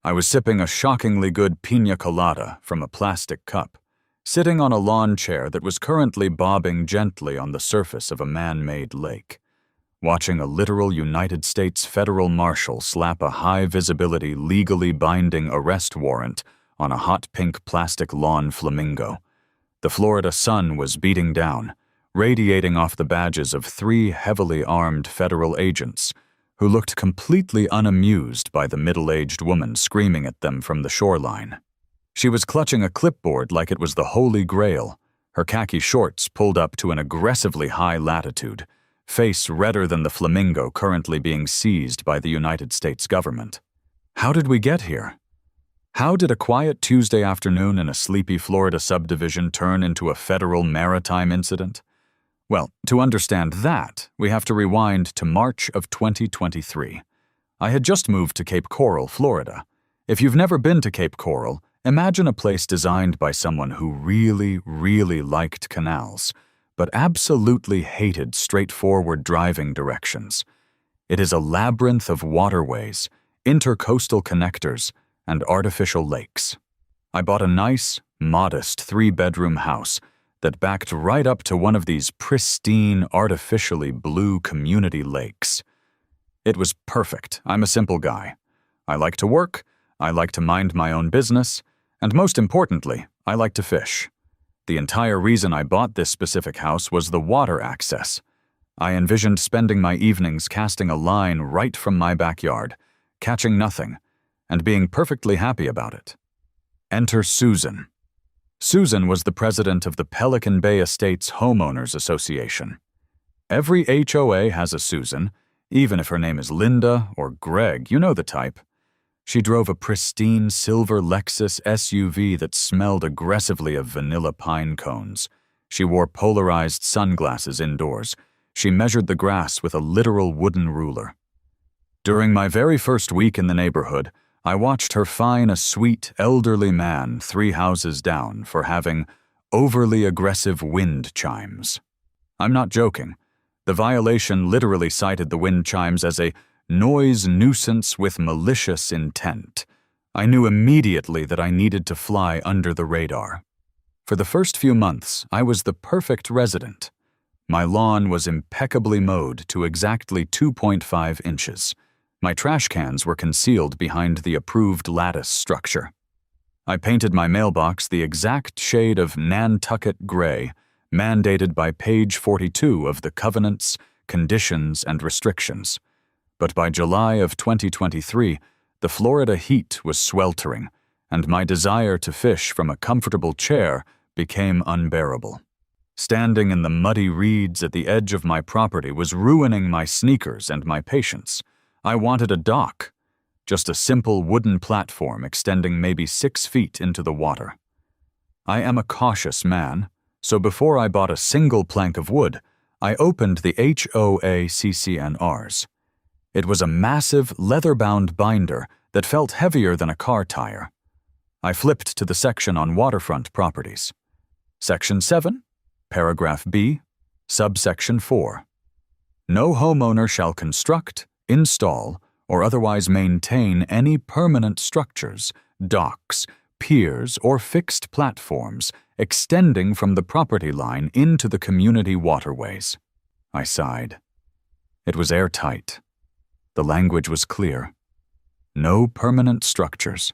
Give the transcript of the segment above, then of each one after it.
I was sipping a shockingly good piña colada from a plastic cup, sitting on a lawn chair that was currently bobbing gently on the surface of a man-made lake, watching a literal United States federal marshal slap a high-visibility, legally binding arrest warrant on a hot pink plastic lawn flamingo. The Florida sun was beating down, radiating off the badges of 3 heavily armed federal agents who looked completely unamused by the middle-aged woman screaming at them from the shoreline. She was clutching a clipboard like it was the Holy Grail, her khaki shorts pulled up to an aggressively high latitude, face redder than the flamingo currently being seized by the United States government. How did we get here? How did a quiet Tuesday afternoon in a sleepy Florida subdivision turn into a federal maritime incident? Well, to understand that, we have to rewind to March of 2023. I had just moved to Cape Coral, Florida. If you've never been to Cape Coral, imagine a place designed by someone who really, really liked canals, but absolutely hated straightforward driving directions. It is a labyrinth of waterways, intercoastal connectors, and artificial lakes. I bought a nice, modest 3-bedroom house that backed right up to one of these pristine, artificially blue community lakes. It was perfect. I'm a simple guy. I like to work, I like to mind my own business, and most importantly, I like to fish. The entire reason I bought this specific house was the water access. I envisioned spending my evenings casting a line right from my backyard, catching nothing, and being perfectly happy about it. Enter Susan. Susan was the president of the Pelican Bay Estates Homeowners Association. Every HOA has a Susan, even if her name is Linda or Greg, you know the type. She drove a pristine silver Lexus SUV that smelled aggressively of vanilla pine cones. She wore polarized sunglasses indoors. She measured the grass with a literal wooden ruler. During my very first week in the neighborhood, I watched her fine a sweet, elderly man 3 houses down for having overly aggressive wind chimes. I'm not joking. The violation literally cited the wind chimes as a noise nuisance with malicious intent. I knew immediately that I needed to fly under the radar. For the first few months, I was the perfect resident. My lawn was impeccably mowed to exactly 2.5 inches. My trash cans were concealed behind the approved lattice structure. I painted my mailbox the exact shade of Nantucket gray, mandated by page 42 of the Covenants, Conditions, and Restrictions. But by July of 2023, the Florida heat was sweltering, and my desire to fish from a comfortable chair became unbearable. Standing in the muddy reeds at the edge of my property was ruining my sneakers and my patience. I wanted a dock, just a simple wooden platform extending maybe 6 feet into the water. I am a cautious man, so before I bought a single plank of wood, I opened the HOA CCNRs. It was a massive, leather-bound binder that felt heavier than a car tire. I flipped to the section on waterfront properties. Section 7, Paragraph B, Subsection 4. No homeowner shall construct, install, or otherwise maintain any permanent structures, docks, piers, or fixed platforms extending from the property line into the community waterways. I sighed. It was airtight. The language was clear. No permanent structures.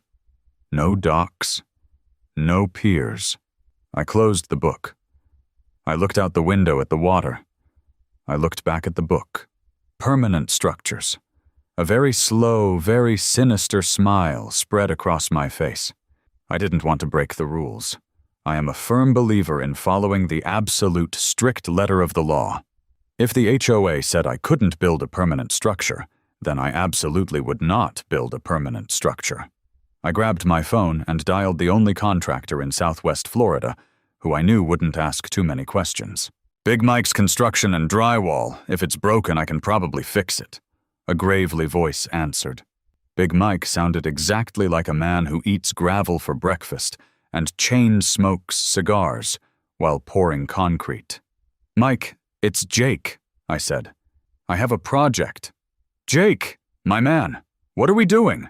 No docks. No piers. I closed the book. I looked out the window at the water. I looked back at the book. Permanent structures. A very slow, very sinister smile spread across my face. I didn't want to break the rules. I am a firm believer in following the absolute, strict letter of the law. If the HOA said I couldn't build a permanent structure, then I absolutely would not build a permanent structure. I grabbed my phone and dialed the only contractor in Southwest Florida who I knew wouldn't ask too many questions. Big Mike's Construction and Drywall. If it's broken, I can probably fix it, a gravely voice answered. Big Mike sounded exactly like a man who eats gravel for breakfast and chain smokes cigars while pouring concrete. Mike, it's Jake, I said. I have a project. Jake, my man, what are we doing?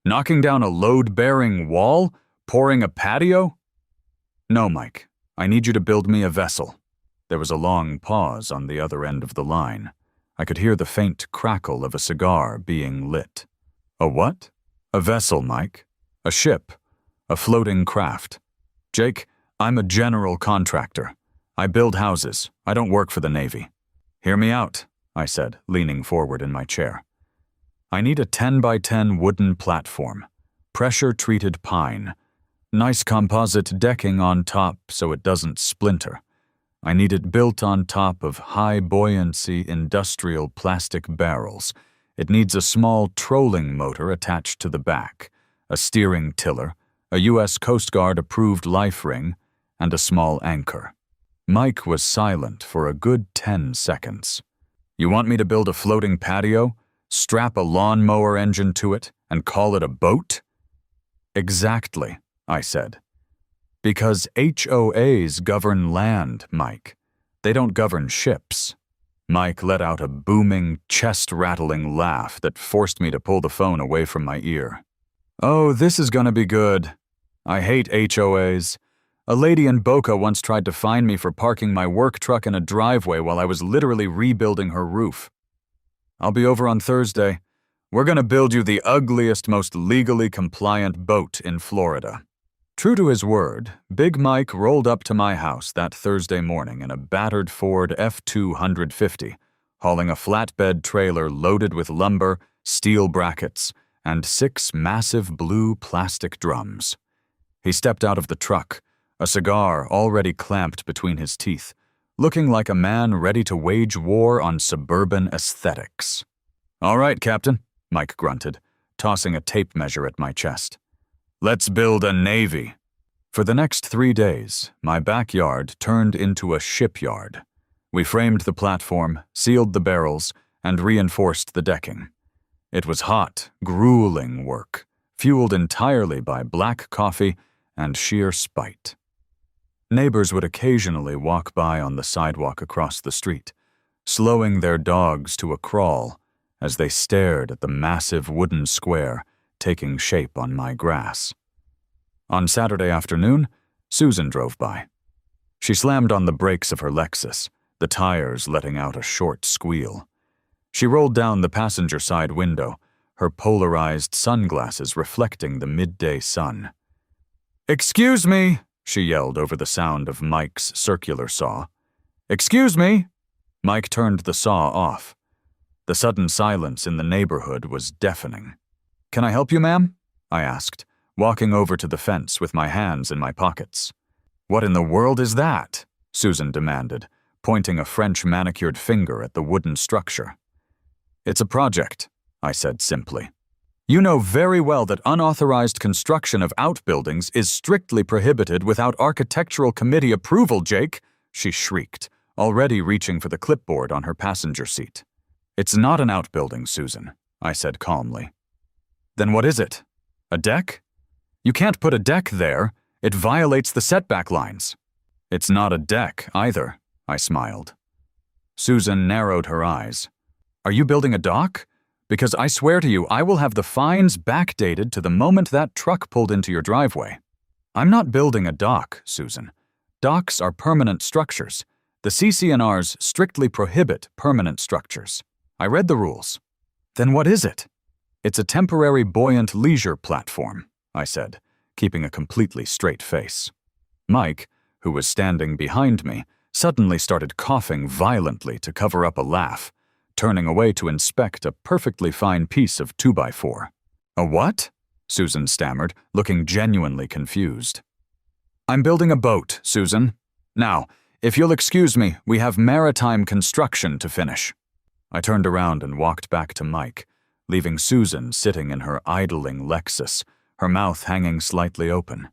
Knocking down a load-bearing wall? Pouring a patio? No, Mike. I need you to build me a vessel. There was a long pause on the other end of the line. I could hear the faint crackle of a cigar being lit. A what? A vessel, Mike. A ship. A floating craft. Jake, I'm a general contractor. I build houses. I don't work for the Navy. Hear me out, I said, leaning forward in my chair. I need a 10 by 10 wooden platform. Pressure-treated pine. Nice composite decking on top so it doesn't splinter. I need it built on top of high-buoyancy industrial plastic barrels. It needs a small trolling motor attached to the back, a steering tiller, a U.S. Coast Guard-approved life ring, and a small anchor. Mike was silent for a good 10 seconds. You want me to build a floating patio, strap a lawnmower engine to it, and call it a boat? Exactly, I said. Because HOAs govern land, Mike. They don't govern ships. Mike let out a booming, chest-rattling laugh that forced me to pull the phone away from my ear. Oh, this is gonna be good. I hate HOAs. A lady in Boca once tried to fine me for parking my work truck in a driveway while I was literally rebuilding her roof. I'll be over on Thursday. We're gonna build you the ugliest, most legally compliant boat in Florida. True to his word, Big Mike rolled up to my house that Thursday morning in a battered Ford F-250, hauling a flatbed trailer loaded with lumber, steel brackets, and 6 massive blue plastic drums. He stepped out of the truck, a cigar already clamped between his teeth, looking like a man ready to wage war on suburban aesthetics. All right, Captain, Mike grunted, tossing a tape measure at my chest. Let's build a navy. For the next 3 days, my backyard turned into a shipyard. We framed the platform, sealed the barrels, and reinforced the decking. It was hot, grueling work, fueled entirely by black coffee and sheer spite. Neighbors would occasionally walk by on the sidewalk across the street, slowing their dogs to a crawl as they stared at the massive wooden square taking shape on my grass. On Saturday afternoon, Susan drove by. She slammed on the brakes of her Lexus, the tires letting out a short squeal. She rolled down the passenger side window, her polarized sunglasses reflecting the midday sun. "Excuse me," she yelled over the sound of Mike's circular saw. "Excuse me." Mike turned the saw off. The sudden silence in the neighborhood was deafening. "Can I help you, ma'am?" I asked, walking over to the fence with my hands in my pockets. "What in the world is that?" Susan demanded, pointing a French manicured finger at the wooden structure. "It's a project," I said simply. "You know very well that unauthorized construction of outbuildings is strictly prohibited without architectural committee approval, Jake," she shrieked, already reaching for the clipboard on her passenger seat. "It's not an outbuilding, Susan," I said calmly. "Then what is it? A deck? You can't put a deck there. It violates the setback lines." "It's not a deck, either," I smiled. Susan narrowed her eyes. "Are you building a dock? Because I swear to you, I will have the fines backdated to the moment that truck pulled into your driveway." "I'm not building a dock, Susan. Docks are permanent structures. The CC&Rs strictly prohibit permanent structures. I read the rules." "Then what is it?" "It's a temporary buoyant leisure platform," I said, keeping a completely straight face. Mike, who was standing behind me, suddenly started coughing violently to cover up a laugh, turning away to inspect a perfectly fine piece of 2x4. "A what?" Susan stammered, looking genuinely confused. "I'm building a boat, Susan. Now, if you'll excuse me, we have maritime construction to finish." I turned around and walked back to Mike, leaving Susan sitting in her idling Lexus, her mouth hanging slightly open.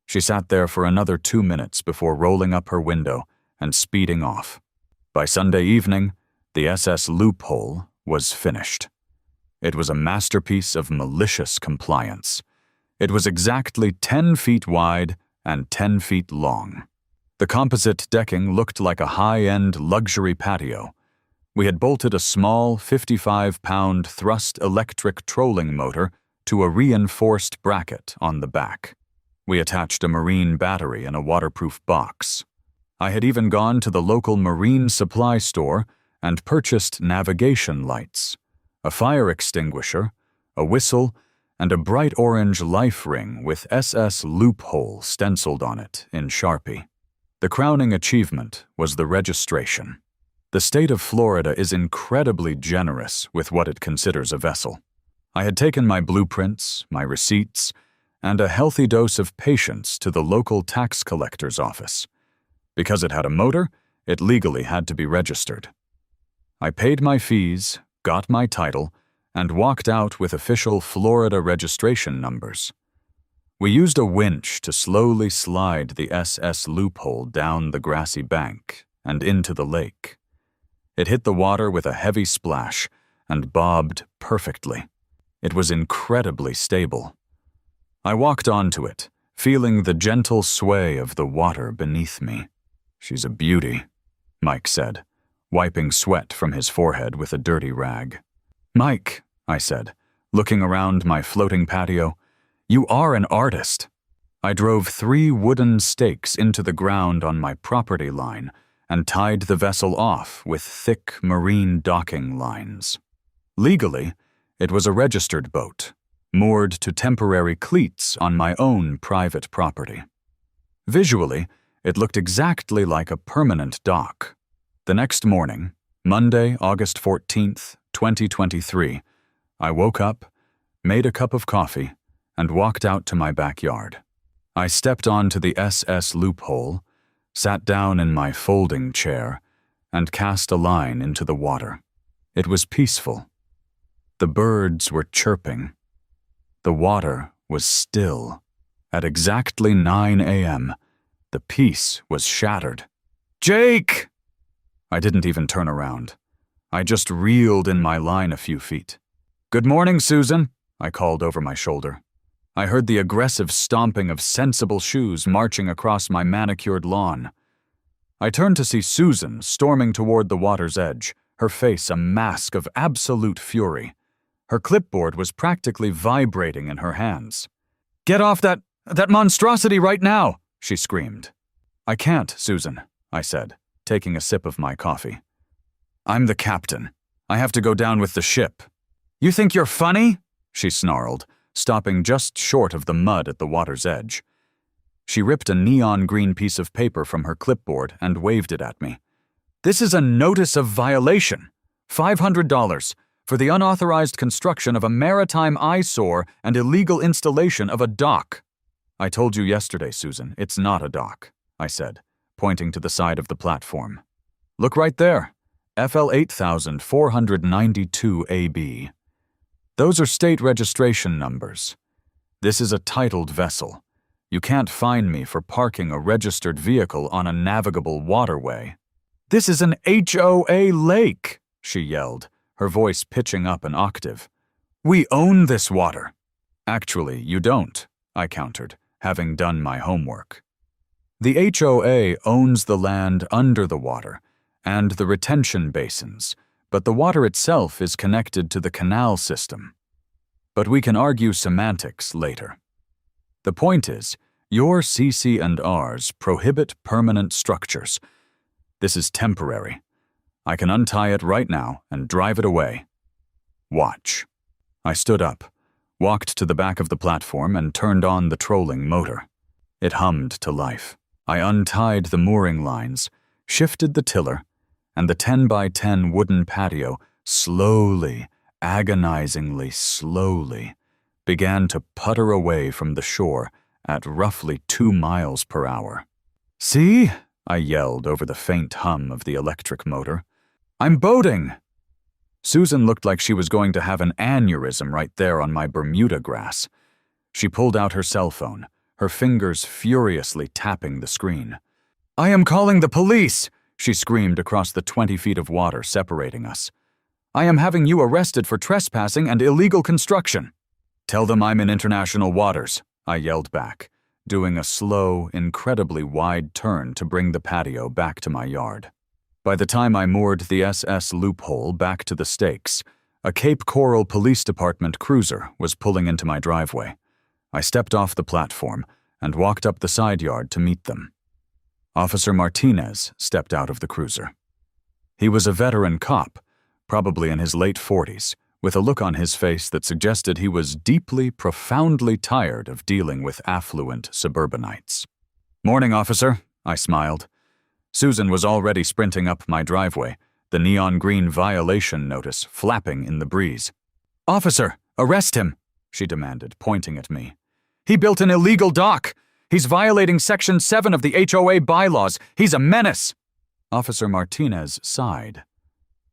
She sat there for another 2 minutes before rolling up her window and speeding off. By Sunday evening, the SS Loophole was finished. It was a masterpiece of malicious compliance. It was exactly 10 feet wide and 10 feet long. The composite decking looked like a high-end luxury patio. We had bolted a small 55-pound thrust electric trolling motor to a reinforced bracket on the back. We attached a marine battery in a waterproof box. I had even gone to the local marine supply store and purchased navigation lights, a fire extinguisher, a whistle, and a bright orange life ring with SS Loophole stenciled on it in Sharpie. The crowning achievement was the registration. The state of Florida is incredibly generous with what it considers a vessel. I had taken my blueprints, my receipts, and a healthy dose of patience to the local tax collector's office. Because it had a motor, it legally had to be registered. I paid my fees, got my title, and walked out with official Florida registration numbers. We used a winch to slowly slide the SS Loophole down the grassy bank and into the lake. It hit the water with a heavy splash and bobbed perfectly. It was incredibly stable. I walked onto it, feeling the gentle sway of the water beneath me. "She's a beauty," Mike said, wiping sweat from his forehead with a dirty rag. "Mike," I said, looking around my floating patio, "you are an artist." I drove 3 wooden stakes into the ground on my property line and tied the vessel off with thick marine docking lines. Legally, it was a registered boat, moored to temporary cleats on my own private property. Visually, it looked exactly like a permanent dock. The next morning, Monday, August 14th, 2023, I woke up, made a cup of coffee, and walked out to my backyard. I stepped onto the SS Loophole, sat down in my folding chair, and cast a line into the water. It was peaceful. The birds were chirping. The water was still. At exactly 9 a.m., the peace was shattered. "Jake!" I didn't even turn around. I just reeled in my line a few feet. "Good morning, Susan," I called over my shoulder. I heard the aggressive stomping of sensible shoes marching across my manicured lawn. I turned to see Susan storming toward the water's edge, her face a mask of absolute fury. Her clipboard was practically vibrating in her hands. "Get off that monstrosity right now!" she screamed. "I can't, Susan," I said, taking a sip of my coffee. "I'm the captain. I have to go down with the ship." "You think you're funny?" she snarled, stopping just short of the mud at the water's edge. She ripped a neon green piece of paper from her clipboard and waved it at me. "This is a notice of violation. $500 for the unauthorized construction of a maritime eyesore and illegal installation of a dock." "I told you yesterday, Susan, it's not a dock," I said, pointing to the side of the platform. "Look right there, FL 8492 AB. Those are state registration numbers. This is a titled vessel. You can't fine me for parking a registered vehicle on a navigable waterway." "This is an HOA lake," she yelled, her voice pitching up an octave. "We own this water." "Actually, you don't," I countered, having done my homework. The HOA owns the land under the water and the retention basins, but the water itself is connected to the canal system. But we can argue semantics later. The point is, your CC&Rs prohibit permanent structures. This is temporary. I can untie it right now and drive it away. Watch. I stood up, walked to the back of the platform, and turned on the trolling motor. It hummed to life. I untied the mooring lines, shifted the tiller, and the 10-by-10 wooden patio slowly, agonizingly slowly, began to putter away from the shore at roughly 2 miles per hour. "See?" I yelled over the faint hum of the electric motor. "I'm boating!" Susan looked like she was going to have an aneurysm right there on my Bermuda grass. She pulled out her cell phone, her fingers furiously tapping the screen. "I am calling the police!" she screamed across the 20 feet of water separating us. "I am having you arrested for trespassing and illegal construction." "Tell them I'm in international waters," I yelled back, doing a slow, incredibly wide turn to bring the patio back to my yard. By the time I moored the SS Loophole back to the stakes, A Cape Coral Police Department cruiser was pulling into my driveway. I stepped off the platform and walked up the side yard to meet them. Officer Martinez stepped out of the cruiser. He was a veteran cop, probably in his late 40s, with a look on his face that suggested he was deeply, profoundly tired of dealing with affluent suburbanites. "Morning, officer," I smiled. Susan was already sprinting up my driveway, the neon green violation notice flapping in the breeze. "Officer, arrest him," she demanded, pointing at me. "He built an illegal dock. He's violating Section 7 of the HOA bylaws. He's a menace." Officer Martinez sighed,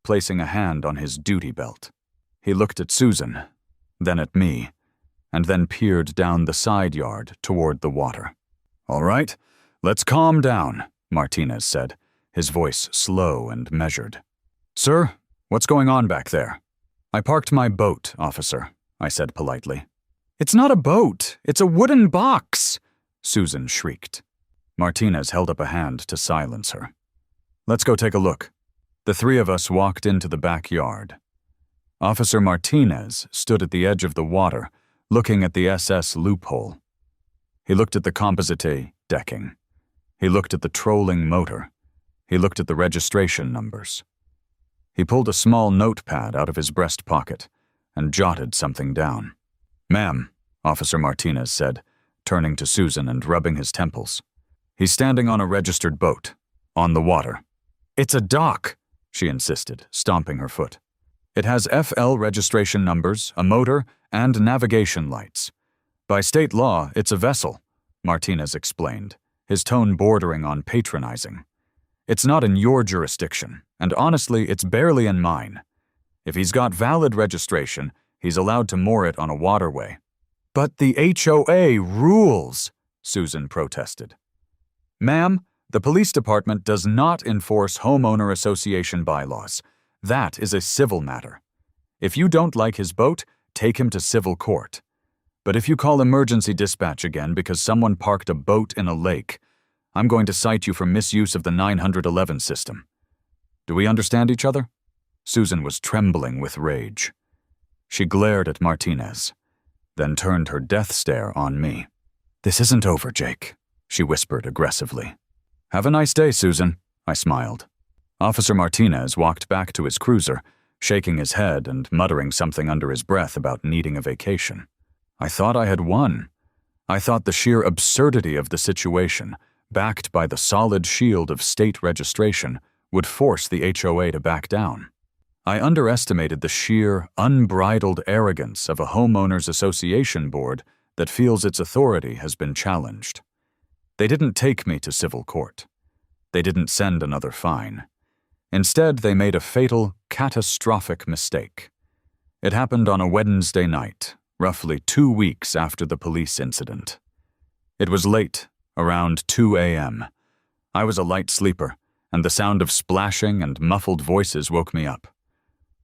placing a hand on his duty belt. He looked at Susan, then at me, and then peered down the side yard toward the water. "All right, let's calm down," Martinez said, his voice slow and measured. "Sir, what's going on back there?" "I parked my boat, officer," I said politely. "It's not a boat, it's a wooden box," Susan shrieked. Martinez held up a hand to silence her. "Let's go take a look." The three of us walked into the backyard. Officer Martinez stood at the edge of the water, looking at the SS loophole. He looked at the composite decking. He looked at the trolling motor. He looked at the registration numbers. He pulled a small notepad out of his breast pocket and jotted something down. "Ma'am," Officer Martinez said, turning to Susan and rubbing his temples. "He's standing on a registered boat, on the water." "It's a dock," she insisted, stomping her foot. "It has FL registration numbers, a motor, and navigation lights. By state law, it's a vessel," Martinez explained, his tone bordering on patronizing. "It's not in your jurisdiction, and honestly, it's barely in mine. If he's got valid registration, he's allowed to moor it on a waterway." "But the HOA rules," Susan protested. "Ma'am, the police department does not enforce homeowner association bylaws. That is a civil matter. If you don't like his boat, take him to civil court. But if you call emergency dispatch again because someone parked a boat in a lake, I'm going to cite you for misuse of the 911 system. Do we understand each other?" Susan was trembling with rage. She glared at Martinez, then turned her death stare on me. "This isn't over, Jake," she whispered aggressively. "Have a nice day, Susan," I smiled. Officer Martinez walked back to his cruiser, shaking his head and muttering something under his breath about needing a vacation. I thought I had won. I thought the sheer absurdity of the situation, backed by the solid shield of state registration, would force the HOA to back down. I underestimated the sheer, unbridled arrogance of a homeowners association board that feels its authority has been challenged. They didn't take me to civil court. They didn't send another fine. Instead, they made a fatal, catastrophic mistake. It happened on a Wednesday night, roughly 2 weeks after the police incident. It was late, around 2 a.m. I was a light sleeper, and the sound of splashing and muffled voices woke me up.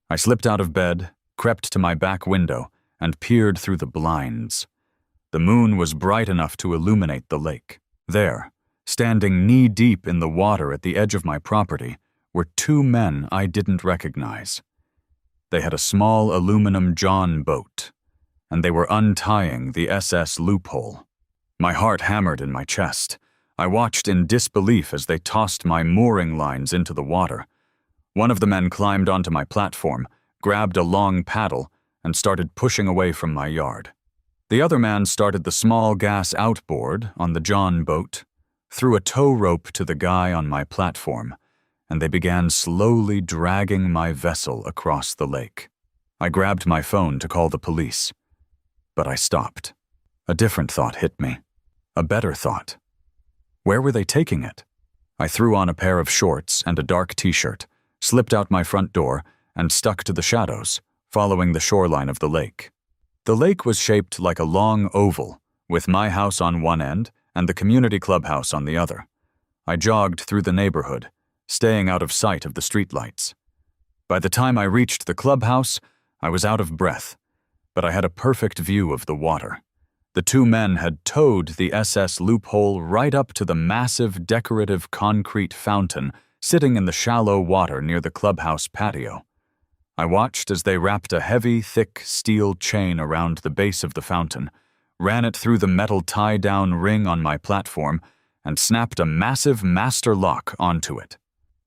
I slipped out of bed, crept to my back window, and peered through the blinds. The moon was bright enough to illuminate the lake. There, standing knee-deep in the water at the edge of my property, were 2 men I didn't recognize. They had a small aluminum John boat, and they were untying the SS loophole. My heart hammered in my chest. I watched in disbelief as they tossed my mooring lines into the water. One of the men climbed onto my platform, grabbed a long paddle, and started pushing away from my yard. The other man started the small gas outboard on the John boat, threw a tow rope to the guy on my platform, and they began slowly dragging my vessel across the lake. I grabbed my phone to call the police, but I stopped. A different thought hit me. A better thought. Where were they taking it? I threw on a pair of shorts and a dark t-shirt, slipped out my front door, and stuck to the shadows, following the shoreline of the lake. The lake was shaped like a long oval, with my house on one end and the community clubhouse on the other. I jogged through the neighborhood, staying out of sight of the streetlights. By the time I reached the clubhouse, I was out of breath, but I had a perfect view of the water. The 2 men had towed the SS loophole right up to the massive decorative concrete fountain sitting in the shallow water near the clubhouse patio. I watched as they wrapped a heavy, thick steel chain around the base of the fountain, ran it through the metal tie-down ring on my platform, and snapped a massive master lock onto it.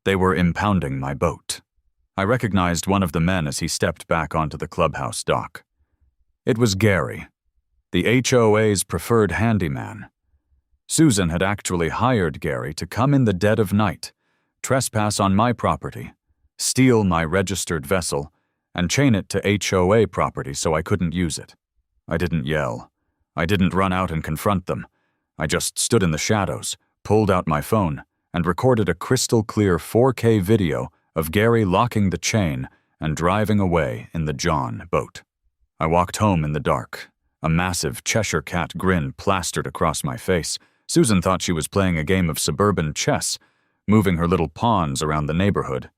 They were impounding my boat. I recognized one of the men as he stepped back onto the clubhouse dock. It was Gary, the HOA's preferred handyman. Susan had actually hired Gary to come in the dead of night, trespass on my property, steal my registered vessel, and chain it to HOA property so I couldn't use it. I didn't yell. I didn't run out and confront them. I just stood in the shadows, pulled out my phone, and recorded a crystal-clear 4K video of Gary locking the chain and driving away in the John boat. I walked home in the dark, a massive Cheshire cat grin plastered across my face. Susan thought she was playing a game of suburban chess, moving her little pawns around the neighborhood.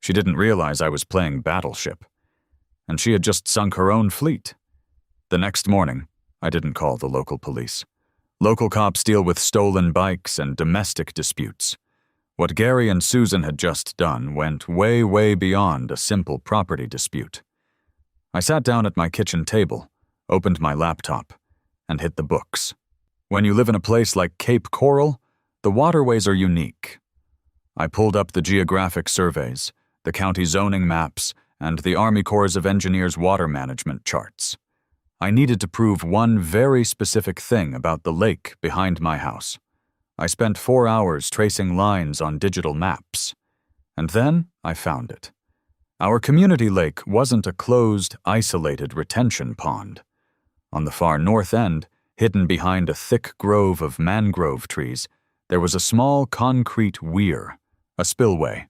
She didn't realize I was playing Battleship, and she had just sunk her own fleet. The next morning, I didn't call the local police. Local cops deal with stolen bikes and domestic disputes. What Gary and Susan had just done went way, way beyond a simple property dispute. I sat down at my kitchen table, opened my laptop, and hit the books. When you live in a place like Cape Coral, the waterways are unique. I pulled up the geographic surveys, the county zoning maps, and the Army Corps of Engineers water management charts. I needed to prove one very specific thing about the lake behind my house. I spent 4 hours tracing lines on digital maps. And then I found it. Our community lake wasn't a closed, isolated retention pond. On the far north end, hidden behind a thick grove of mangrove trees, there was a small concrete weir, a spillway.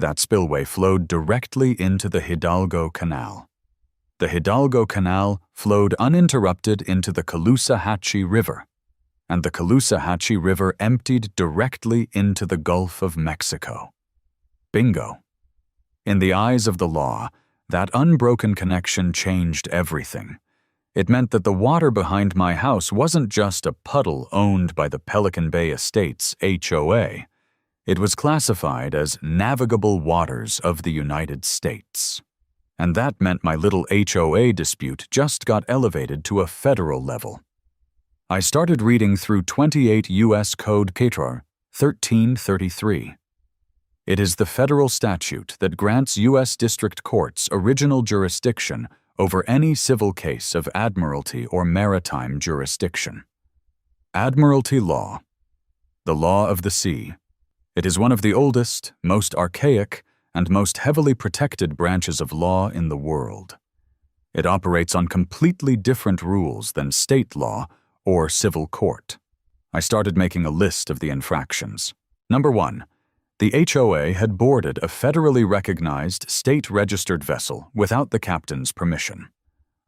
That spillway flowed directly into the Hidalgo Canal. The Hidalgo Canal flowed uninterrupted into the Caloosahatchee River, and the Caloosahatchee River emptied directly into the Gulf of Mexico. Bingo. In the eyes of the law, that unbroken connection changed everything. It meant that the water behind my house wasn't just a puddle owned by the Pelican Bay Estates HOA. It was classified as navigable waters of the United States. And that meant my little HOA dispute just got elevated to a federal level. I started reading through 28 U.S. Code Cator 1333. It is the federal statute that grants U.S. District Courts original jurisdiction over any civil case of admiralty or maritime jurisdiction. Admiralty law, the law of the sea. It is one of the oldest, most archaic, and most heavily protected branches of law in the world. It operates on completely different rules than state law or civil court. I started making a list of the infractions. Number 1. The HOA had boarded a federally recognized state-registered vessel without the captain's permission.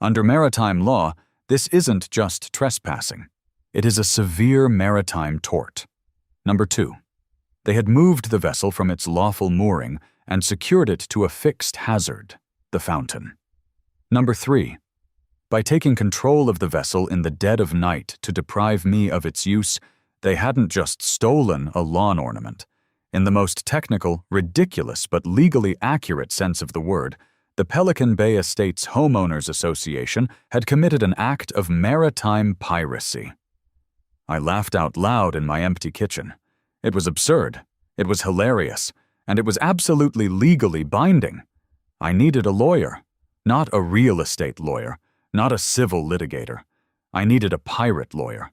Under maritime law, this isn't just trespassing. It is a severe maritime tort. Number 2. They had moved the vessel from its lawful mooring and secured it to a fixed hazard, the fountain. Number 3. By taking control of the vessel in the dead of night to deprive me of its use, they hadn't just stolen a lawn ornament. In the most technical, ridiculous, but legally accurate sense of the word, the Pelican Bay Estates Homeowners Association had committed an act of maritime piracy. I laughed out loud in my empty kitchen. It was absurd, it was hilarious, and it was absolutely legally binding. I needed a lawyer, not a real estate lawyer, not a civil litigator. I needed a pirate lawyer.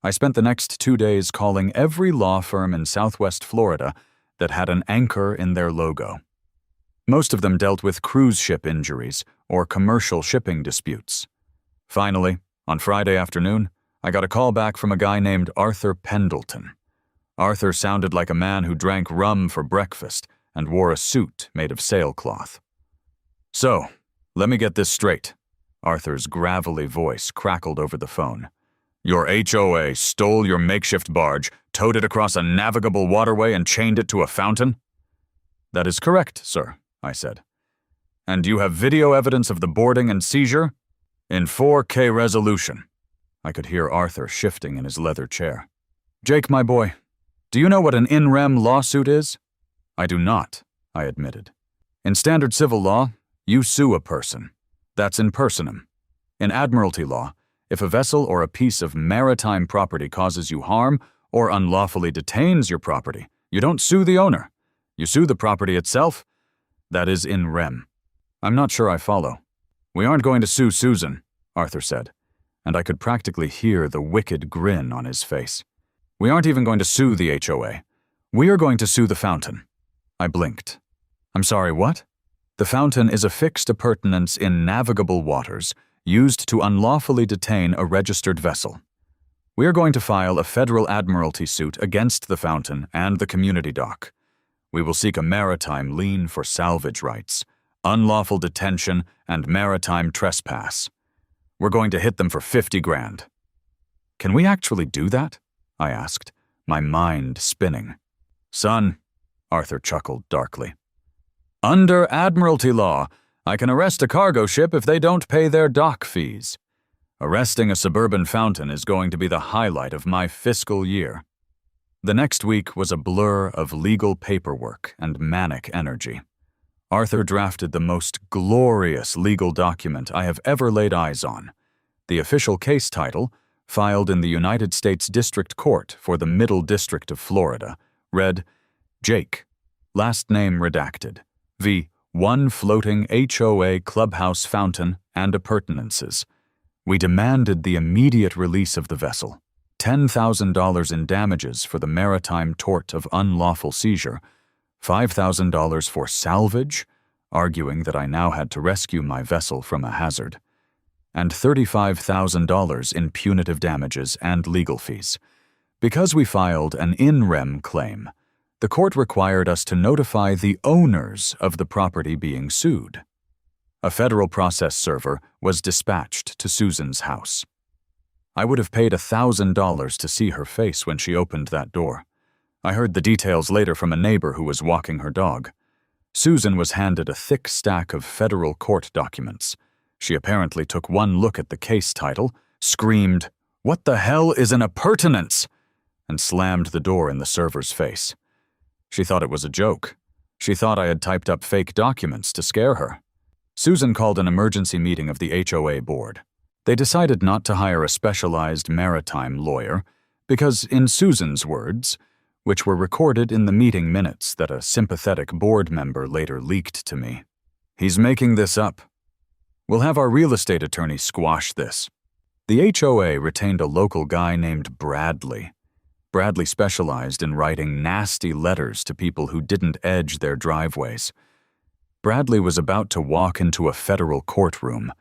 I spent the next 2 days calling every law firm in Southwest Florida that had an anchor in their logo. Most of them dealt with cruise ship injuries or commercial shipping disputes. Finally, on Friday afternoon, I got a call back from a guy named Arthur Pendleton. Arthur sounded like a man who drank rum for breakfast and wore a suit made of sailcloth. "So, let me get this straight." Arthur's gravelly voice crackled over the phone. "Your HOA stole your makeshift barge, towed it across a navigable waterway, and chained it to a fountain?" "That is correct, sir," I said. "And you have video evidence of the boarding and seizure?" "In 4K resolution." I could hear Arthur shifting in his leather chair. "Jake, my boy, do you know what an in rem lawsuit is?" "I do not," I admitted. In standard civil law, you sue a person. That's in personam. In admiralty law, if a vessel or a piece of maritime property causes you harm or unlawfully detains your property, you don't sue the owner. You sue the property itself. That is in rem. I'm not sure I follow. We aren't going to sue Susan, Arthur said, and I could practically hear the wicked grin on his face. We aren't even going to sue the HOA. We are going to sue the fountain. I blinked. I'm sorry, what? The fountain is a fixed appurtenance in navigable waters used to unlawfully detain a registered vessel. We are going to file a federal admiralty suit against the fountain and the community dock. We will seek a maritime lien for salvage rights, unlawful detention, and maritime trespass. We're going to hit them for 50 grand. Can we actually do that? I asked, my mind spinning. Son, Arthur chuckled darkly. Under admiralty law, I can arrest a cargo ship if they don't pay their dock fees. Arresting a suburban fountain is going to be the highlight of my fiscal year. The next week was a blur of legal paperwork and manic energy. Arthur drafted the most glorious legal document I have ever laid eyes on. The official case title, filed in the United States District Court for the Middle District of Florida, read, Jake, last name redacted, v. One floating HOA clubhouse fountain and appurtenances. We demanded the immediate release of the vessel, $10,000 in damages for the maritime tort of unlawful seizure, $5,000 for salvage, arguing that I now had to rescue my vessel from a hazard, and $35,000 in punitive damages and legal fees. Because we filed an in rem claim, the court required us to notify the owners of the property being sued. A federal process server was dispatched to Susan's house. I would have paid $1,000 to see her face when she opened that door. I heard the details later from a neighbor who was walking her dog. Susan was handed a thick stack of federal court documents. She apparently took one look at the case title, screamed, "What the hell is an appurtenance?" and slammed the door in the server's face. She thought it was a joke. She thought I had typed up fake documents to scare her. Susan called an emergency meeting of the HOA board. They decided not to hire a specialized maritime lawyer because, in Susan's words, which were recorded in the meeting minutes that a sympathetic board member later leaked to me, he's making this up. We'll have our real estate attorney squash this. The HOA retained a local guy named Bradley. Bradley specialized in writing nasty letters to people who didn't edge their driveways. Bradley was about to walk into a federal courtroom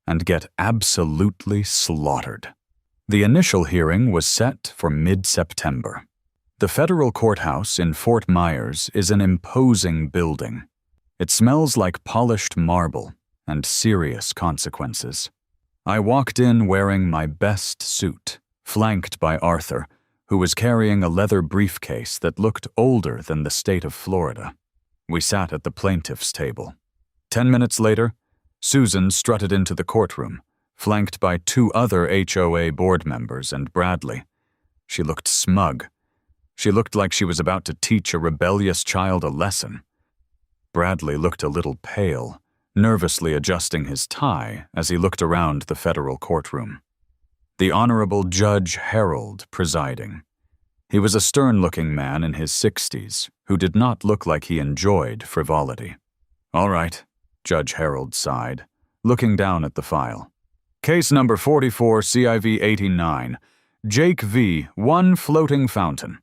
and get absolutely slaughtered. The initial hearing was set for mid-September. The federal courthouse in Fort Myers is an imposing building. It smells like polished marble and serious consequences. I walked in wearing my best suit, flanked by Arthur, who was carrying a leather briefcase that looked older than the state of Florida. We sat at the plaintiff's table. 10 minutes later, Susan strutted into the courtroom, flanked by 2 other HOA board members and Bradley. She looked smug. She looked like she was about to teach a rebellious child a lesson. Bradley looked a little pale, nervously adjusting his tie as he looked around the federal courtroom. The Honorable Judge Harold presiding. He was a stern-looking man in his 60s who did not look like he enjoyed frivolity. All right, Judge Harold sighed, looking down at the file. Case number 44 CIV 89, Jake V. One floating fountain.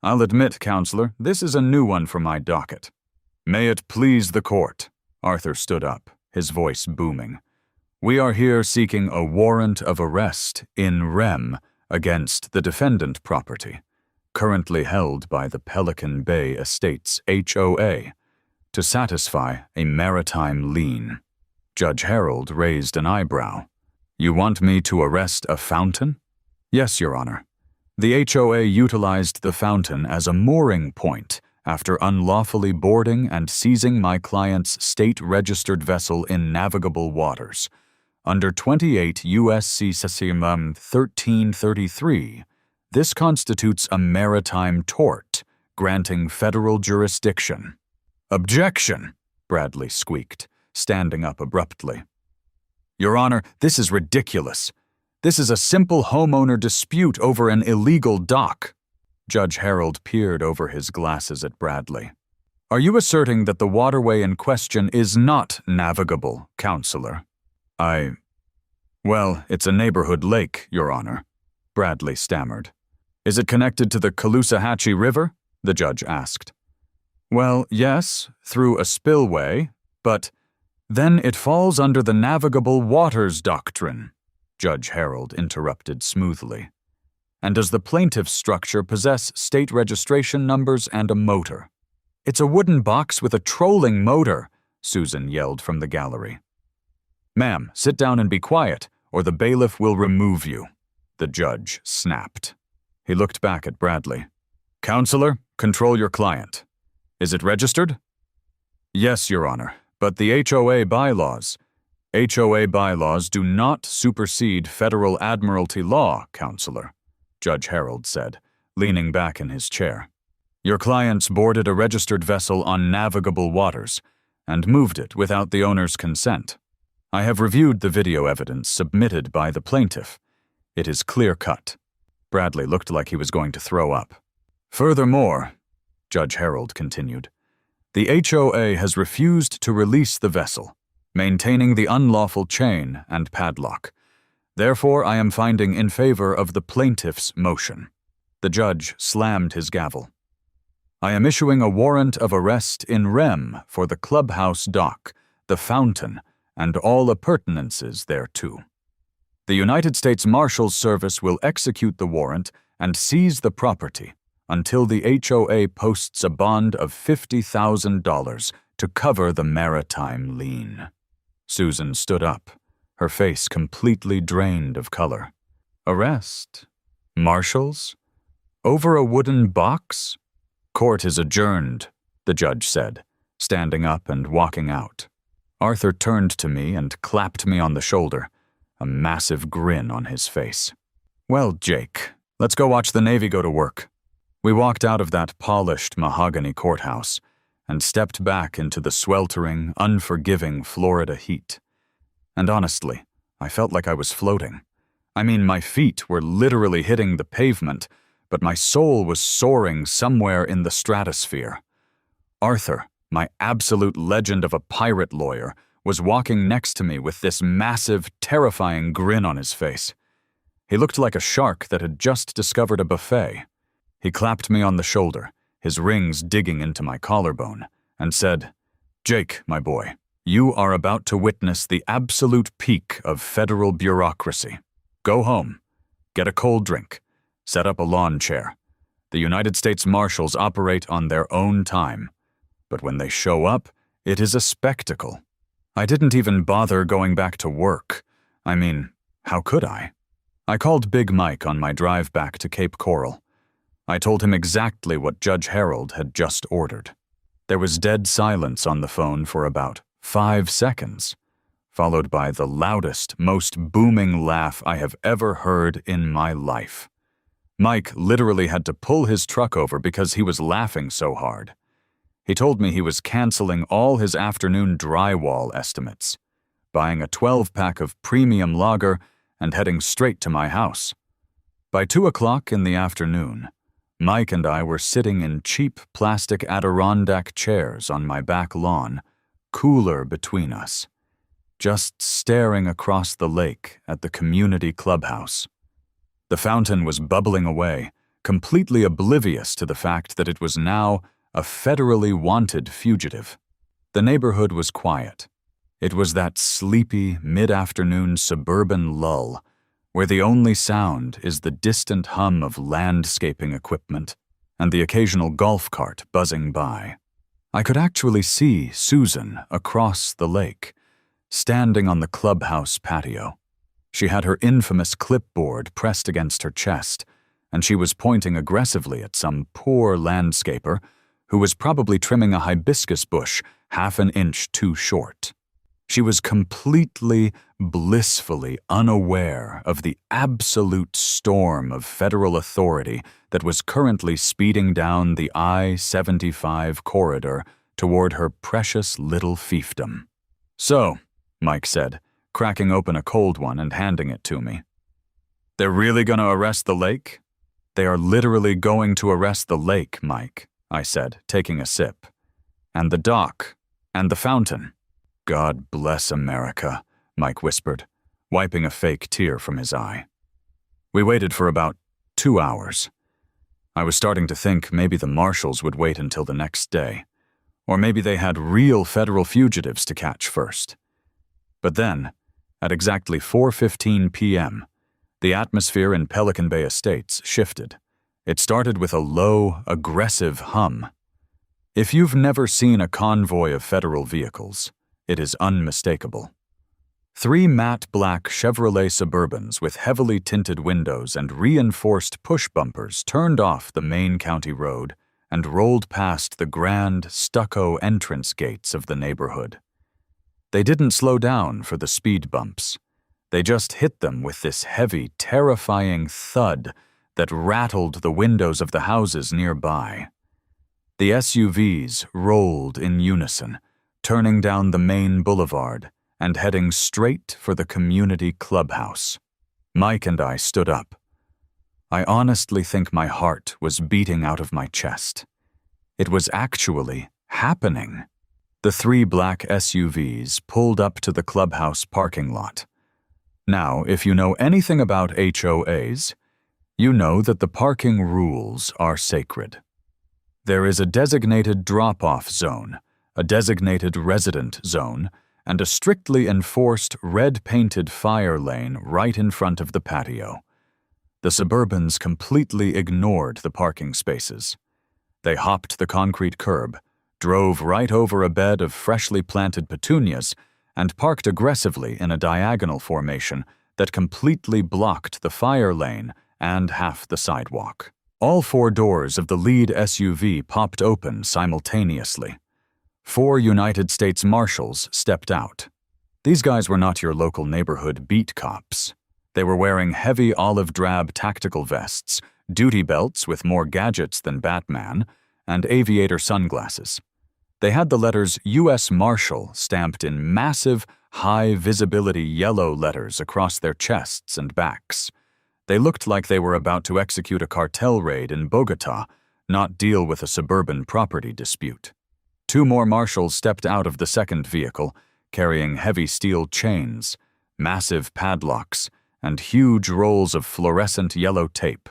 I'll admit, Counselor, this is a new one for my docket. May it please the court. Arthur stood up, his voice booming. We are here seeking a warrant of arrest in rem against the defendant property, currently held by the Pelican Bay Estates HOA, to satisfy a maritime lien. Judge Harold raised an eyebrow. You want me to arrest a fountain? Yes, Your Honor. The HOA utilized the fountain as a mooring point after unlawfully boarding and seizing my client's state-registered vessel in navigable waters. Under 28 U.S.C. 1333, this constitutes a maritime tort, granting federal jurisdiction. Objection! Bradley squeaked, standing up abruptly. Your Honor, this is ridiculous. This is a simple homeowner dispute over an illegal dock. Judge Harold peered over his glasses at Bradley. Are you asserting that the waterway in question is not navigable, Counselor? Well, it's a neighborhood lake, Your Honor, Bradley stammered. Is it connected to the Caloosahatchee River? The judge asked. Well, yes, through a spillway, but then it falls under the navigable waters doctrine, Judge Harold interrupted smoothly. And does the plaintiff's structure possess state registration numbers and a motor? It's a wooden box with a trolling motor, Susan yelled from the gallery. Ma'am, sit down and be quiet, or the bailiff will remove you, the judge snapped. He looked back at Bradley. Counselor, control your client. Is it registered? Yes, Your Honor, but the HOA bylaws do not supersede federal admiralty law, Counselor, Judge Harold said, leaning back in his chair. Your clients boarded a registered vessel on navigable waters and moved it without the owner's consent. I have reviewed the video evidence submitted by the plaintiff. It is clear-cut. Bradley looked like he was going to throw up. Furthermore, Judge Harold continued, the HOA has refused to release the vessel, maintaining the unlawful chain and padlock. Therefore, I am finding in favor of the plaintiff's motion. The judge slammed his gavel. I am issuing a warrant of arrest in rem for the clubhouse dock, the fountain, and all appurtenances thereto. The United States Marshals Service will execute the warrant and seize the property until the HOA posts a bond of $50,000 to cover the Maritime lien. Susan stood up, her face completely drained of color. Arrest? Marshals? Over a wooden box? Court is adjourned, the judge said, standing up and walking out. Arthur turned to me and clapped me on the shoulder, a massive grin on his face. Well, Jake, let's go watch the Navy go to work. We walked out of that polished mahogany courthouse and stepped back into the sweltering, unforgiving Florida heat. And honestly, I felt like I was floating. I mean, my feet were literally hitting the pavement, but my soul was soaring somewhere in the stratosphere. Arthur, my absolute legend of a pirate lawyer, was walking next to me with this massive, terrifying grin on his face. He looked like a shark that had just discovered a buffet. He clapped me on the shoulder, his rings digging into my collarbone, and said, Jake, my boy, you are about to witness the absolute peak of federal bureaucracy. Go home, get a cold drink, set up a lawn chair. The United States Marshals operate on their own time, but when they show up, it is a spectacle. I didn't even bother going back to work. I mean, how could I? I called Big Mike on my drive back to Cape Coral. I told him exactly what Judge Harold had just ordered. There was dead silence on the phone for about 5 seconds, followed by the loudest, most booming laugh I have ever heard in my life. Mike literally had to pull his truck over because he was laughing so hard. He told me he was canceling all his afternoon drywall estimates, buying a 12-pack of premium lager, and heading straight to my house. By 2 o'clock in the afternoon, Mike and I were sitting in cheap plastic Adirondack chairs on my back lawn, cooler between us, just staring across the lake at the community clubhouse. The fountain was bubbling away, completely oblivious to the fact that it was now a federally wanted fugitive. The neighborhood was quiet. It was that sleepy, mid-afternoon suburban lull where the only sound is the distant hum of landscaping equipment and the occasional golf cart buzzing by. I could actually see Susan across the lake, standing on the clubhouse patio. She had her infamous clipboard pressed against her chest, and she was pointing aggressively at some poor landscaper who was probably trimming a hibiscus bush 1/2 inch too short. She was completely, blissfully unaware of the absolute storm of federal authority that was currently speeding down the I-75 corridor toward her precious little fiefdom. "So," Mike said, cracking open a cold one and handing it to me. "They're really going to arrest the lake?" "They are literally going to arrest the lake, Mike," I said, taking a sip. "And the dock, and the fountain." "God bless America," Mike whispered, wiping a fake tear from his eye. We waited for about 2 hours. I was starting to think maybe the marshals would wait until the next day, or maybe they had real federal fugitives to catch first. But then, at exactly 4:15 p.m., the atmosphere in Pelican Bay Estates shifted. It started with a low, aggressive hum. If you've never seen a convoy of federal vehicles, it is unmistakable. 3 matte black Chevrolet Suburbans with heavily tinted windows and reinforced push bumpers turned off the main county road and rolled past the grand, stucco entrance gates of the neighborhood. They didn't slow down for the speed bumps. They just hit them with this heavy, terrifying thud that rattled the windows of the houses nearby. The SUVs rolled in unison, turning down the main boulevard and heading straight for the community clubhouse. Mike and I stood up. I honestly think my heart was beating out of my chest. It was actually happening. The 3 black SUVs pulled up to the clubhouse parking lot. Now, if you know anything about HOAs, you know that the parking rules are sacred. There is a designated drop-off zone, a designated resident zone, and a strictly enforced red-painted fire lane right in front of the patio. The Suburbans completely ignored the parking spaces. They hopped the concrete curb, drove right over a bed of freshly planted petunias, and parked aggressively in a diagonal formation that completely blocked the fire lane and half the sidewalk. All 4 doors of the lead SUV popped open simultaneously. 4 United States Marshals stepped out. These guys were not your local neighborhood beat cops. They were wearing heavy olive-drab tactical vests, duty belts with more gadgets than Batman, and aviator sunglasses. They had the letters U.S. Marshal stamped in massive, high-visibility yellow letters across their chests and backs. They looked like they were about to execute a cartel raid in Bogota, not deal with a suburban property dispute. 2 more marshals stepped out of the second vehicle, carrying heavy steel chains, massive padlocks, and huge rolls of fluorescent yellow tape.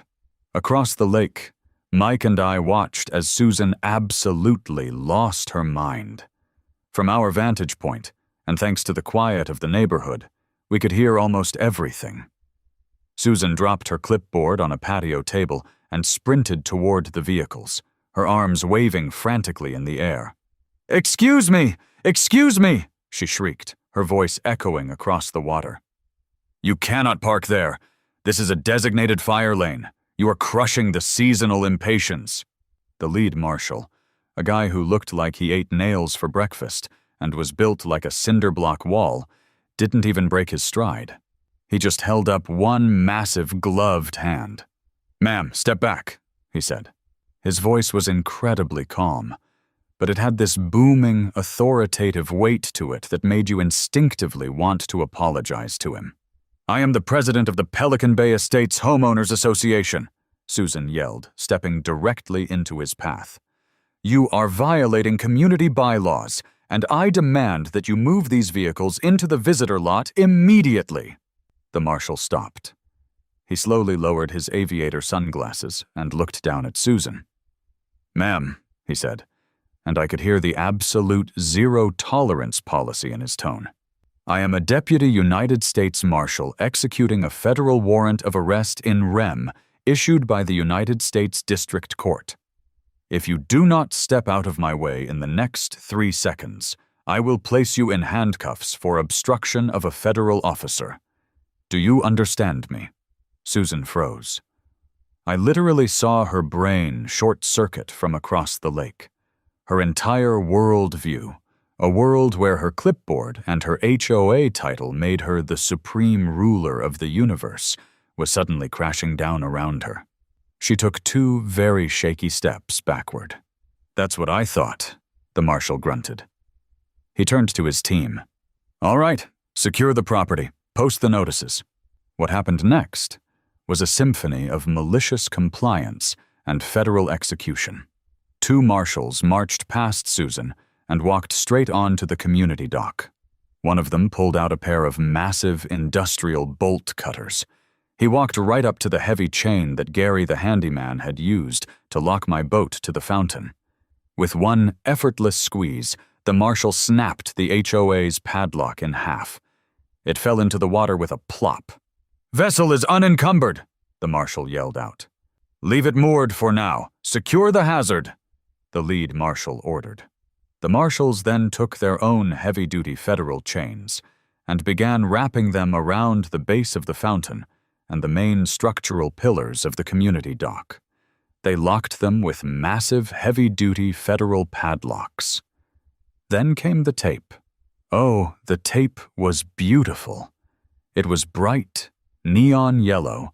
Across the lake, Mike and I watched as Susan absolutely lost her mind. From our vantage point, and thanks to the quiet of the neighborhood, we could hear almost everything. Susan dropped her clipboard on a patio table and sprinted toward the vehicles, her arms waving frantically in the air. "Excuse me! Excuse me!" she shrieked, her voice echoing across the water. "You cannot park there. This is a designated fire lane. You are crushing the seasonal impatiens." The lead marshal, a guy who looked like he ate nails for breakfast and was built like a cinder block wall, didn't even break his stride. He just held up one massive gloved hand. "Ma'am, step back," he said. His voice was incredibly calm, but it had this booming, authoritative weight to it that made you instinctively want to apologize to him. "I am the president of the Pelican Bay Estates Homeowners Association," Susan yelled, stepping directly into his path. "You are violating community bylaws, and I demand that you move these vehicles into the visitor lot immediately." The marshal stopped. He slowly lowered his aviator sunglasses and looked down at Susan. "Ma'am," he said, and I could hear the absolute zero-tolerance policy in his tone. "I am a Deputy United States Marshal executing a federal warrant of arrest in rem issued by the United States District Court. If you do not step out of my way in the next 3 seconds, I will place you in handcuffs for obstruction of a federal officer. Do you understand me?" Susan froze. I literally saw her brain short-circuit from across the lake. Her entire world view, a world where her clipboard and her HOA title made her the supreme ruler of the universe, was suddenly crashing down around her. She took 2 very shaky steps backward. "That's what I thought," the marshal grunted. He turned to his team. All right, secure the property, post the notices. What happened next was a symphony of malicious compliance and federal execution. 2 marshals marched past Susan and walked straight on to the community dock. One of them pulled out a pair of massive industrial bolt cutters. He walked right up to the heavy chain that Gary the handyman had used to lock my boat to the fountain. With one effortless squeeze, the marshal snapped the HOA's padlock in half. It fell into the water with a plop. "Vessel is unencumbered," the marshal yelled out. "Leave it moored for now. Secure the hazard," the lead marshal ordered. The marshals then took their own heavy-duty federal chains and began wrapping them around the base of the fountain and the main structural pillars of the community dock. They locked them with massive, heavy-duty federal padlocks. Then came the tape. Oh, the tape was beautiful. It was bright, neon yellow,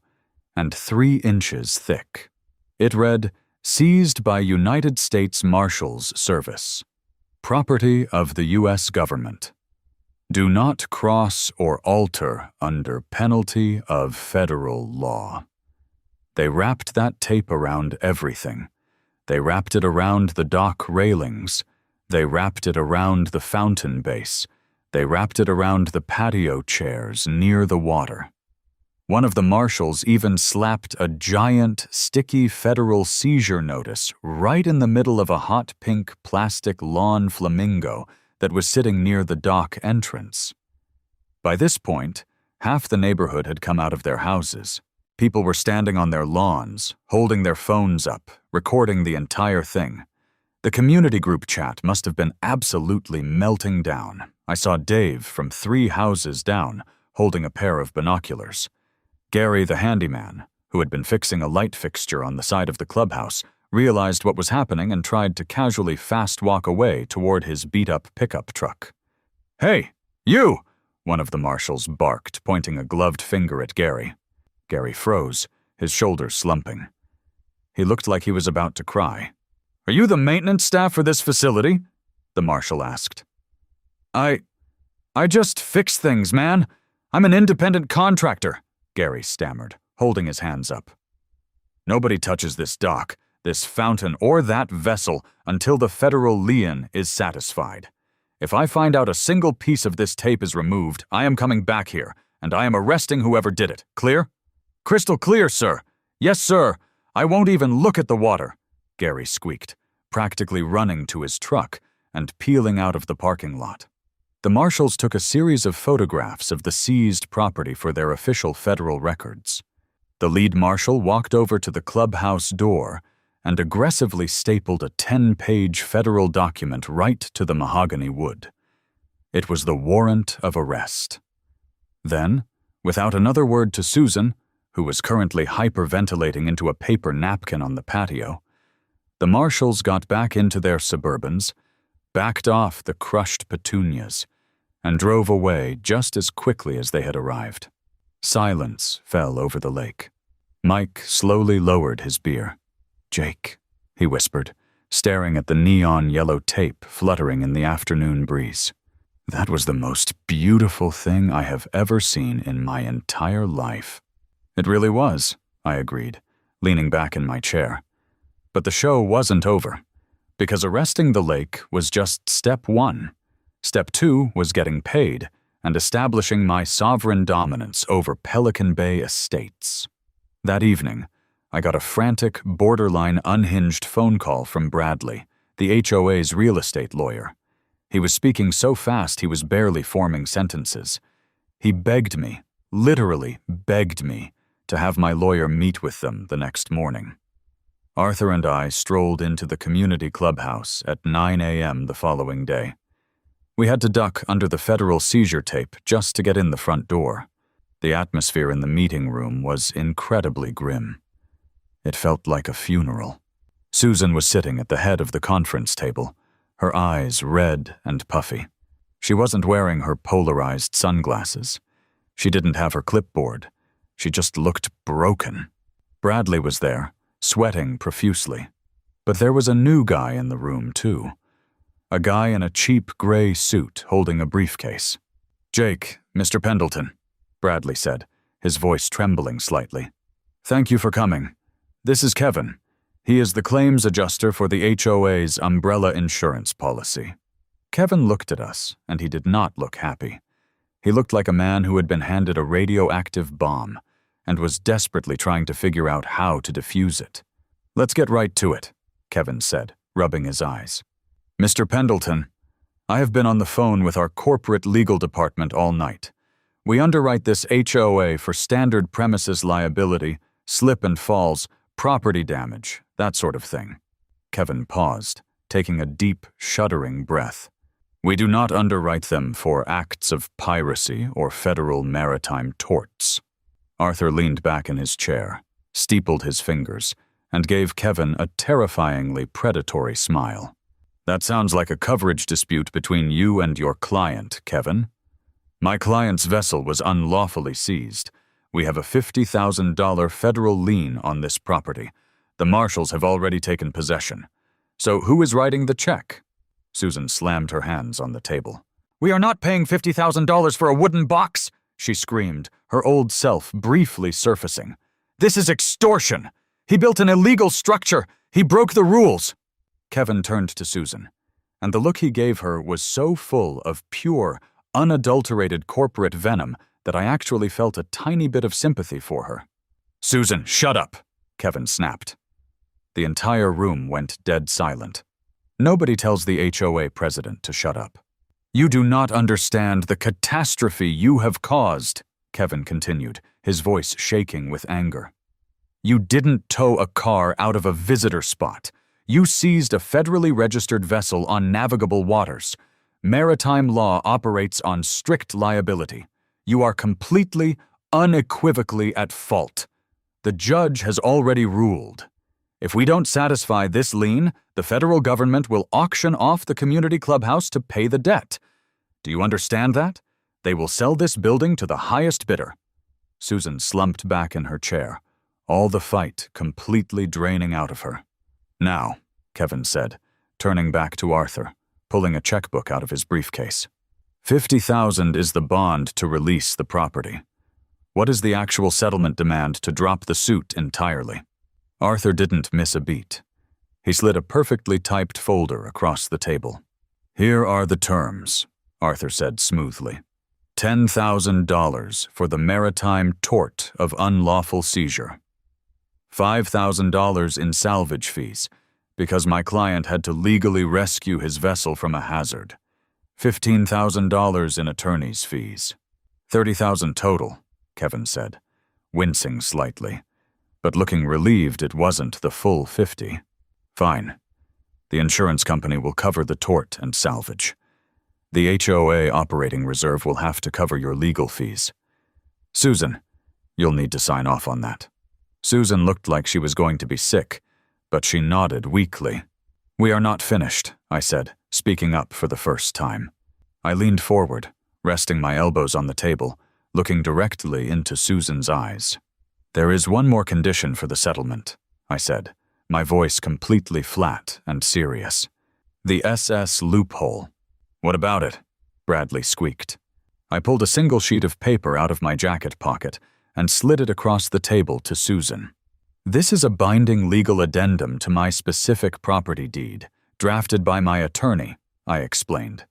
and 3 inches thick. It read, "Seized by United States Marshals Service. Property of the U.S. government. Do not cross or alter under penalty of federal law." They wrapped that tape around everything. They wrapped it around the dock railings. They wrapped it around the fountain base. They wrapped it around the patio chairs near the water. One of the marshals even slapped a giant, sticky federal seizure notice right in the middle of a hot pink plastic lawn flamingo that was sitting near the dock entrance. By this point, half the neighborhood had come out of their houses. People were standing on their lawns, holding their phones up, recording the entire thing. The community group chat must have been absolutely melting down. I saw Dave from 3 houses down, holding a pair of binoculars. Gary the handyman, who had been fixing a light fixture on the side of the clubhouse, realized what was happening and tried to casually fast walk away toward his beat-up pickup truck. "Hey, you!" one of the marshals barked, pointing a gloved finger at Gary. Gary froze, his shoulders slumping. He looked like he was about to cry. "Are you the maintenance staff for this facility?" the marshal asked. I just fix things, man. I'm an independent contractor," Gary stammered, holding his hands up. "Nobody touches this dock, this fountain, or that vessel until the federal lien is satisfied. If I find out a single piece of this tape is removed, I am coming back here, and I am arresting whoever did it. Clear?" "Crystal clear, sir. Yes, sir. I won't even look at the water," Gary squeaked, practically running to his truck and peeling out of the parking lot. The marshals took a series of photographs of the seized property for their official federal records. The lead marshal walked over to the clubhouse door and aggressively stapled a 10-page federal document right to the mahogany wood. It was the warrant of arrest. Then, without another word to Susan, who was currently hyperventilating into a paper napkin on the patio, the marshals got back into their Suburbans, backed off the crushed petunias, and drove away just as quickly as they had arrived. Silence fell over the lake. Mike slowly lowered his beer. "Jake," he whispered, staring at the neon yellow tape fluttering in the afternoon breeze. "That was the most beautiful thing I have ever seen in my entire life." "It really was," I agreed, leaning back in my chair. But the show wasn't over, because arresting the lake was just step 1. Step 2 was getting paid and establishing my sovereign dominance over Pelican Bay estates. That evening, I got a frantic, borderline unhinged phone call from Bradley, the HOA's real estate lawyer. He was speaking so fast he was barely forming sentences. He begged me, literally begged me, to have my lawyer meet with them the next morning. Arthur and I strolled into the community clubhouse at 9 a.m. the following day. We had to duck under the federal seizure tape just to get in the front door. The atmosphere in the meeting room was incredibly grim. It felt like a funeral. Susan was sitting at the head of the conference table, her eyes red and puffy. She wasn't wearing her polarized sunglasses. She didn't have her clipboard. She just looked broken. Bradley was there, sweating profusely. But there was a new guy in the room, too. a guy in a cheap gray suit holding a briefcase. "Jake, Mr. Pendleton," Bradley said, his voice trembling slightly. "Thank you for coming. This is Kevin. He is the claims adjuster for the HOA's umbrella insurance policy." Kevin looked at us, and he did not look happy. He looked like a man who had been handed a radioactive bomb and was desperately trying to figure out how to defuse it. "Let's get right to it," Kevin said, rubbing his eyes. "Mr. Pendleton, I have been on the phone with our corporate legal department all night. We underwrite this HOA for standard premises liability, slip and falls, property damage, that sort of thing." Kevin paused, taking a deep, shuddering breath. "We do not underwrite them for acts of piracy or federal maritime torts." Arthur leaned back in his chair, steepled his fingers, and gave Kevin a terrifyingly predatory smile. "That sounds like a coverage dispute between you and your client, Kevin. My client's vessel was unlawfully seized. We have a $50,000 federal lien on this property. The marshals have already taken possession. So who is writing the check?" Susan slammed her hands on the table. "We are not paying $50,000 for a wooden box!" she screamed, her old self briefly surfacing. "This is extortion! He built an illegal structure! He broke the rules!" Kevin turned to Susan, and the look he gave her was so full of pure, unadulterated corporate venom that I actually felt a tiny bit of sympathy for her. "Susan, shut up!" Kevin snapped. The entire room went dead silent. Nobody tells the HOA president to shut up. "You do not understand the catastrophe you have caused," Kevin continued, his voice shaking with anger. "You didn't tow a car out of a visitor spot. You seized a federally registered vessel on navigable waters. Maritime law operates on strict liability. You are completely, unequivocally at fault. The judge has already ruled. If we don't satisfy this lien, the federal government will auction off the community clubhouse to pay the debt. Do you understand that? They will sell this building to the highest bidder." Susan slumped back in her chair, all the fight completely draining out of her. "Now," Kevin said, turning back to Arthur, pulling a checkbook out of his briefcase. $50,000 is the bond to release the property. What is the actual settlement demand to drop the suit entirely?" Arthur didn't miss a beat. He slid a perfectly typed folder across the table. "Here are the terms," Arthur said smoothly. $10,000 for the maritime tort of unlawful seizure. $5,000 in salvage fees, because my client had to legally rescue his vessel from a hazard. $15,000 in attorney's fees. $30,000 total, Kevin said, wincing slightly, but looking relieved it wasn't the full 50. "Fine. The insurance company will cover the tort and salvage. The HOA operating reserve will have to cover your legal fees. Susan, you'll need to sign off on that." Susan looked like she was going to be sick, but she nodded weakly. "We are not finished," I said, speaking up for the first time. I leaned forward, resting my elbows on the table, looking directly into Susan's eyes. "There is one more condition for the settlement," I said, my voice completely flat and serious. "The SS loophole." "What about it?" Bradley squeaked. I pulled a single sheet of paper out of my jacket pocket and slid it across the table to Susan. "This is a binding legal addendum to my specific property deed, drafted by my attorney," I explained.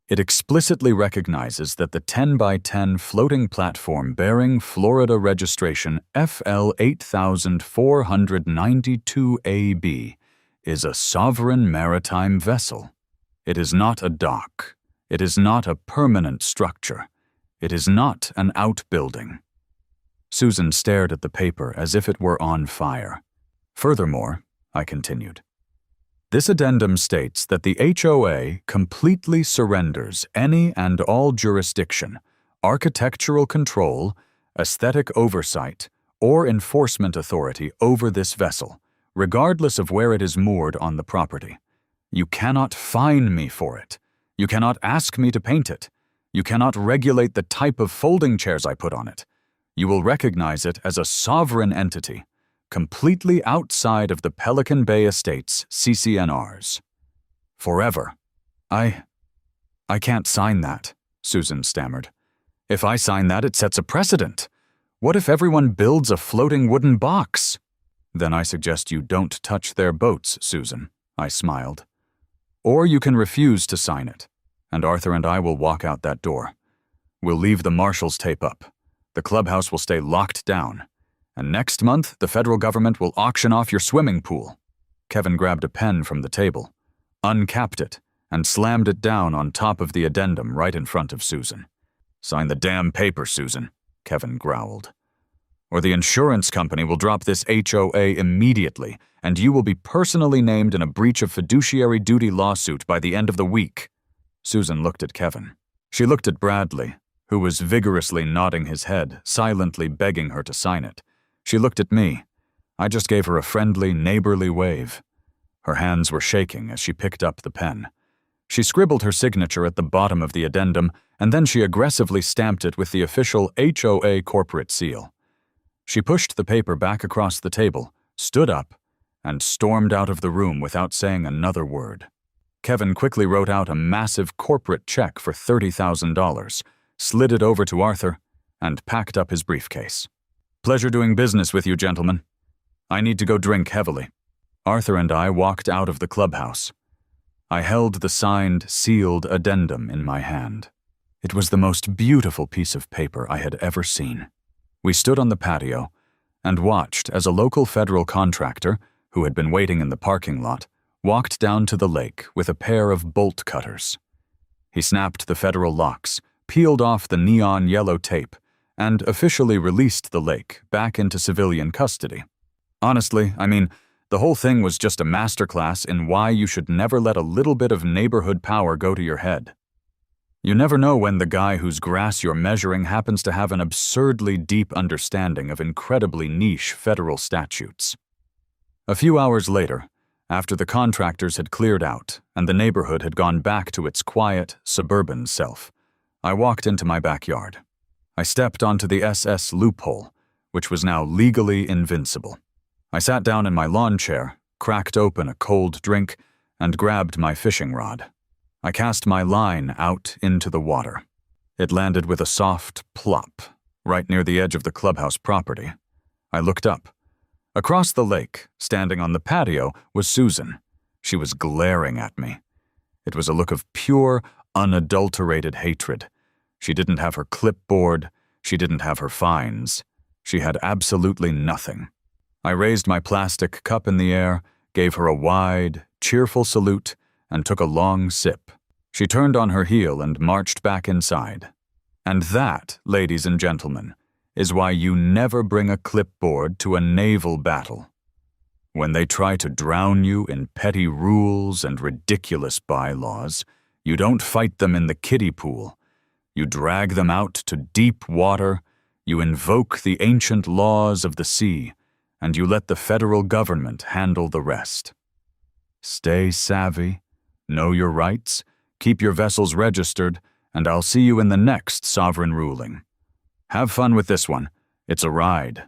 "It explicitly recognizes that the 10 by 10 floating platform bearing Florida registration FL 8492AB is a sovereign maritime vessel. It is not a dock. It is not a permanent structure. It is not an outbuilding." Susan stared at the paper as if it were on fire. "Furthermore," I continued, "this addendum states that the HOA completely surrenders any and all jurisdiction, architectural control, aesthetic oversight, or enforcement authority over this vessel, regardless of where it is moored on the property. You cannot fine me for it. You cannot ask me to paint it. You cannot regulate the type of folding chairs I put on it. You will recognize it as a sovereign entity, completely outside of the Pelican Bay Estates CCNRs. Forever, I can't sign that, Susan stammered. If I sign that, it sets a precedent. What if everyone builds a floating wooden box? Then I suggest you don't touch their boats, Susan, I smiled. Or you can refuse to sign it, and Arthur and I will walk out that door. We'll leave the marshals tape up. The clubhouse will stay locked down. And next month, the federal government will auction off your swimming pool. Kevin grabbed a pen from the table, uncapped it, and slammed it down on top of the addendum right in front of Susan. Sign the damn paper, Susan, Kevin growled. Or the insurance company will drop this HOA immediately, and you will be personally named in a breach of fiduciary duty lawsuit by the end of the week. Susan looked at Kevin. She looked at Bradley, who was vigorously nodding his head, silently begging her to sign it. She looked at me. I just gave her a friendly, neighborly wave. Her hands were shaking as she picked up the pen. She scribbled her signature at the bottom of the addendum, and then she aggressively stamped it with the official HOA corporate seal. She pushed the paper back across the table, stood up, and stormed out of the room without saying another word. Kevin quickly wrote out a massive corporate check for $30,000, slid it over to Arthur, and packed up his briefcase. Pleasure doing business with you, gentlemen. I need to go drink heavily. Arthur and I walked out of the clubhouse. I held the signed, sealed addendum in my hand. It was the most beautiful piece of paper I had ever seen. We stood on the patio and watched as a local federal contractor, who had been waiting in the parking lot, walked down to the lake with a pair of bolt cutters. He snapped the federal locks, peeled off the neon yellow tape, and officially released the lake back into civilian custody. Honestly, the whole thing was just a masterclass in why you should never let a little bit of neighborhood power go to your head. You never know when the guy whose grass you're measuring happens to have an absurdly deep understanding of incredibly niche federal statutes. A few hours later, after the contractors had cleared out and the neighborhood had gone back to its quiet, suburban self, I walked into my backyard. I stepped onto the SS loophole, which was now legally invincible. I sat down in my lawn chair, cracked open a cold drink, and grabbed my fishing rod. I cast my line out into the water. It landed with a soft plop, right near the edge of the clubhouse property. I looked up. Across the lake, standing on the patio, was Susan. She was glaring at me. It was a look of pure, unadulterated hatred. She didn't have her clipboard. She didn't have her fines. She had absolutely nothing. I raised my plastic cup in the air, gave her a wide, cheerful salute, and took a long sip. She turned on her heel and marched back inside. And that, ladies and gentlemen, is why you never bring a clipboard to a naval battle. When they try to drown you in petty rules and ridiculous bylaws, you don't fight them in the kiddie pool. You drag them out to deep water, you invoke the ancient laws of the sea, and you let the federal government handle the rest. Stay savvy, know your rights, keep your vessels registered, and I'll see you in the next sovereign ruling. Have fun with this one. It's a ride.